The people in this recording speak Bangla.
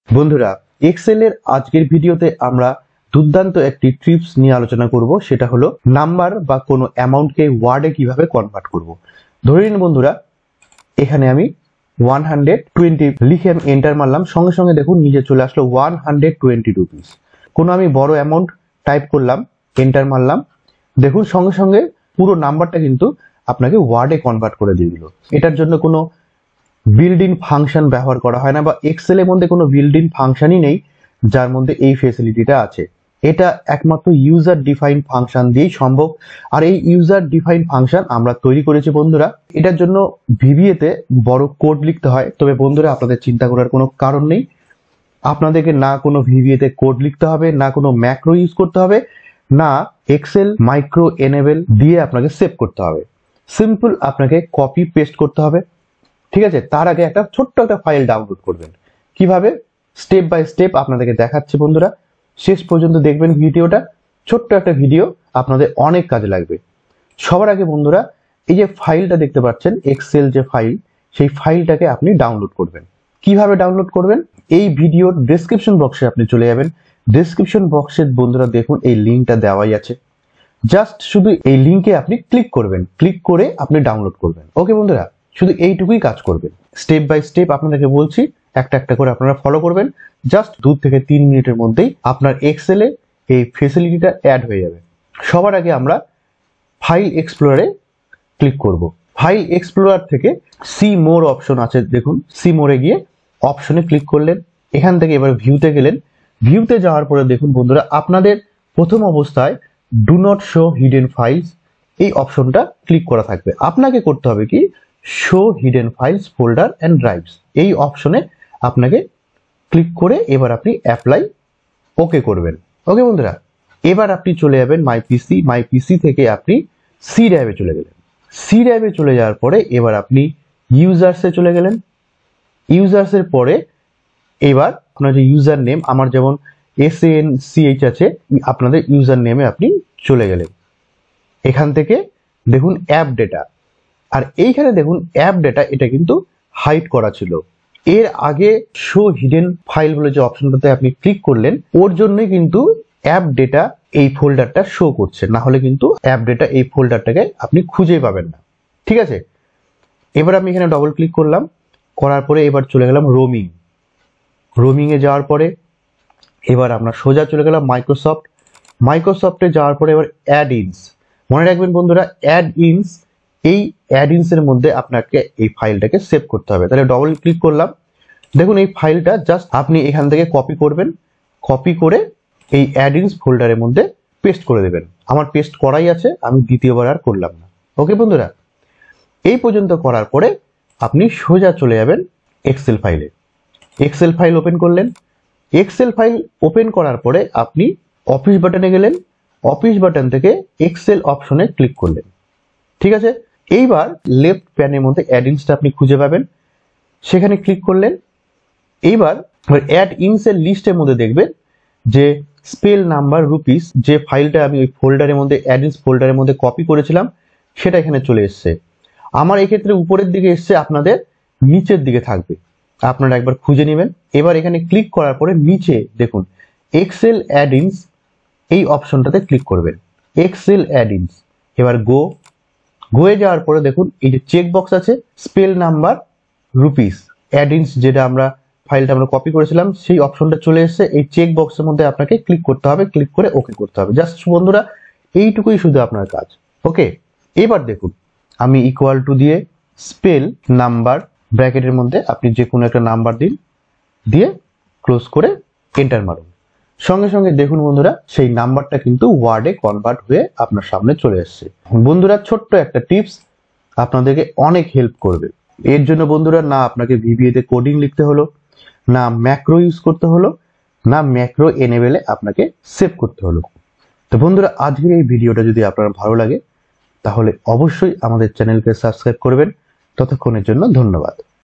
বন্ধুরা, এক্সেলের আজকের ভিডিওতে আমরা দুর্দান্ত একটি ট্রিপস নিয়ে আলোচনা করব। সেটা হলো নাম্বার বা কোনো অ্যামাউন্টকে ওয়ার্ডে কিভাবে কনভার্ট করব। ধরে নিন বন্ধুরা, এখানে আমি 120 লিখে আমি এন্টার মারলাম, সঙ্গে সঙ্গে দেখুন নিচে চলে আসলো 120 রুপিস। কোনো আমি বড় অ্যামাউন্ট টাইপ করলাম, এন্টার মারলাম, দেখুন সঙ্গে সঙ্গে পুরো নাম্বারটা কিন্তু আপনাকে ওয়ার্ডে কনভার্ট করে দিয়ে দিল। এটার জন্য কোনো বিল্ড ইন ফাংশন ব্যবহার করা হয় না, বা এক্সেলের মধ্যে কোনো বিল্ড ইন ফাংশনই নেই যার মধ্যে এই ফেসিলিটিটা আছে। এটা একমাত্র ইউজার ডিফাইন ফাংশন দিয়েই সম্ভব। আর এই ইউজার ডিফাইন ফাংশন আমরা তৈরি করেছি বন্ধুরা। এটার জন্য ভিবিএ তে বড় কোড লিখতে হয়, তবে বন্ধুরা আপনাদের চিন্তা করার কোনো কারণ নেই। আপনাদেরকে না কোনো ভিবিএ তে কোড লিখতে হবে, না কোনো ম্যাক্রো ইউজ করতে হবে, না এক্সেল মাইক্রো এনেবল দিয়ে আপনাকে সেভ করতে হবে। সিম্পল আপনাকে কপি পেস্ট করতে হবে। ঠিক আছে, তার আগে একটা ছোট্ট একটা ফাইল ডাউনলোড করবেন। কিভাবে, স্টেপ বাই স্টেপ আপনাদেরকে দেখাচ্ছি বন্ধুরা, শেষ পর্যন্ত দেখবেন ভিডিওটা। ছোট্ট একটা ভিডিও, আপনাদের অনেক কাজে লাগবে। সবার আগে বন্ধুরা, এই যে ফাইলটা দেখতে পাচ্ছেন, এক্সেল যে ফাইল, সেই ফাইলটাকে আপনি ডাউনলোড করবেন। কিভাবে ডাউনলোড করবেন, এই ভিডিওর ডেসক্রিপশন বক্সে আপনি চলে যাবেন। ডেসক্রিপশন বক্সে বন্ধুরা দেখুন এই লিঙ্কটা দেওয়াই আছে। জাস্ট শুধু এই লিঙ্কে আপনি ক্লিক করবেন, ক্লিক করে আপনি ডাউনলোড করবেন। ওকে বন্ধুরা, শুধু এইটুকুই কাজ করবেন। স্টেপ বাই স্টেপ আপনাদেরকে বলছি, একটা একটা করে আপনারা ফলো করবেন। জাস্ট 2 থেকে 3 মিনিটের মধ্যেই আপনার এক্সেলে এই ফেসিলিটিটা অ্যাড হয়ে যাবে। সবার আগে আমরা ফাইল এক্সপ্লোরারে ক্লিক করব। ফাইল এক্সপ্লোরার থেকে সি মোর অপশন আছে, দেখুন সি মোরে গিয়ে অপশনে ক্লিক করলেন। এখান থেকে এবার ভিউতে গেলেন। ভিউতে যাওয়ার পরে দেখুন বন্ধুরা, আপনাদের প্রথম অবস্থায় do not show hidden files এই অপশনটা ক্লিক করা থাকবে। আপনাকে করতে হবে কি, show hidden files folder and drives এই অপশনে আপনাকে ক্লিক করে এবার আপনি অ্যাপ্লাই ওকে করবেন। ওকে বন্ধুরা, এবার আপনি চলে যাবেন মাই পিসি থেকে আপনি সি ড্রাইভে চলে গেলেন। সি ড্রাইভে চলে যাওয়ার পরে এবার আপনি ইউজার্সে চলে গেলেন। ইউজার্সের পরে এবার আপনার যে ইউজার নেম, আমার যেমন SANCH আছে, আপনাদের ইউজার নেমে আপনি চলে গেলেন। এখান থেকে দেখুন অ্যাপ ডেটা, আর এইখানে দেখুন অ্যাপ ডেটা, এটা কিন্তু হাইড করা ছিল। এর আগে শো হিডেন ফাইল বলে যে অপশনটাতে আপনি ক্লিক করলেন, ওর জন্যই কিন্তু অ্যাপ ডেটা এই ফোল্ডারটা শো করছে, না হলে কিন্তু অ্যাপ ডেটা এই ফোল্ডারটাকে আপনি খুঁজে পাবেন না। ঠিক আছে, এবার আমি এখানে ডবল ক্লিক করলাম, করার পরে এবার চলে গেলাম রোমিং। রোমিং এ যাওয়ার পরে এবার আমরা সোজা চলে গেলাম মাইক্রোসফটে যাওয়ার পরে এবার অ্যাড ইনস। মনে রাখবেন বন্ধুরা, অ্যাড ইনস, এই অ্যাড ইনস এর মধ্যে আপনাকে এই ফাইলটাকে সেভ করতে হবে। তাহলে ডবল ক্লিক করলাম, দেখুন এই ফাইলটা জাস্ট আপনি এখান থেকে কপি করবেন, কপি করে এই অ্যাড ইনস ফোল্ডারের মধ্যে পেস্ট করে দেবেন। আমার পেস্ট করাই আছে, আমি দ্বিতীয়বার আর করলাম না। ওকে বন্ধুরা, এই পর্যন্ত করার পরে আপনি সোজা চলে যাবেন এক্সেল ফাইলে। এক্সেল ফাইল ওপেন করলেন। এক্সেল ফাইল ওপেন করার পরে আপনি অফিস বাটনে গেলেন। অফিস বাটন থেকে এক্সেল অপশনে ক্লিক করলেন। ঠিক আছে, এইবার লেফট প্যানের মধ্যে অ্যাড ইনসটা আপনি খুঁজে পাবেন, সেখানে ক্লিক করলেন। এইবার অ্যাড ইনস এর লিস্টের মধ্যে দেখবেন যে স্পেল নাম্বার রুপিস, যে ফাইলটা আমি ওই ফোল্ডারের মধ্যে অ্যাড ইনস ফোল্ডারের মধ্যে কপি করেছিলাম, সেটা এখানে চলে এসছে। আমার এক্ষেত্রে উপরের দিকে এসছে, আপনাদের নিচের দিকে থাকবে, আপনারা একবার খুঁজে নেবেন। এবার এখানে ক্লিক করার পরে নিচে দেখুন এক্সেল অ্যাড ইনস, এই অপশনটাতে ক্লিক করবেন, এক্সেল অ্যাড ইনস। এবার গোয়ে যাওয়ার পরে দেখুন এই যে চেক বক্স আছে, স্পেল নাম্বার রুপিস অ্যাড ইনস, যেটা আমরা ফাইলটা আমরা কপি করেছিলাম, সেই অপশনটা চলে এসেছে। এই চেক বক্সের মধ্যে আপনাকে ক্লিক করতে হবে, ক্লিক করে ওকে করতে হবে। জাস্ট বন্ধুরা এইটুকুই শুধু আপনার কাজ। ওকে, এবার দেখুন আমি ইকুয়াল টু দিয়ে স্পেল নাম্বার ব্র্যাকেটের মধ্যে আপনি যে কোনো একটা নাম্বার দিন, দিয়ে ক্লোজ করে এন্টার মারুন। সঙ্গে সঙ্গে দেখুন বন্ধুরা, সেই নাম্বারটা কিন্তু ওয়ার্ডে কনভার্ট হয়ে আপনার সামনে চলে এসেছে। বন্ধুরা, ছোট্ট একটা টিপস আপনাদেরকে অনেক হেল্প করবে। এর জন্য বন্ধুরা না আপনাকে ভিবিএ তে কোডিং লিখতে হলো, না ম্যাক্রো ইউজ করতে হলো, না ম্যাক্রো এনেবেলে আপনাকে সেভ করতে হলো। তো বন্ধুরা, আজকের এই ভিডিওটা যদি আপনার ভালো লাগে তাহলে অবশ্যই আমাদের চ্যানেলকে সাবস্ক্রাইব করবেন। ততক্ষণের জন্য ধন্যবাদ।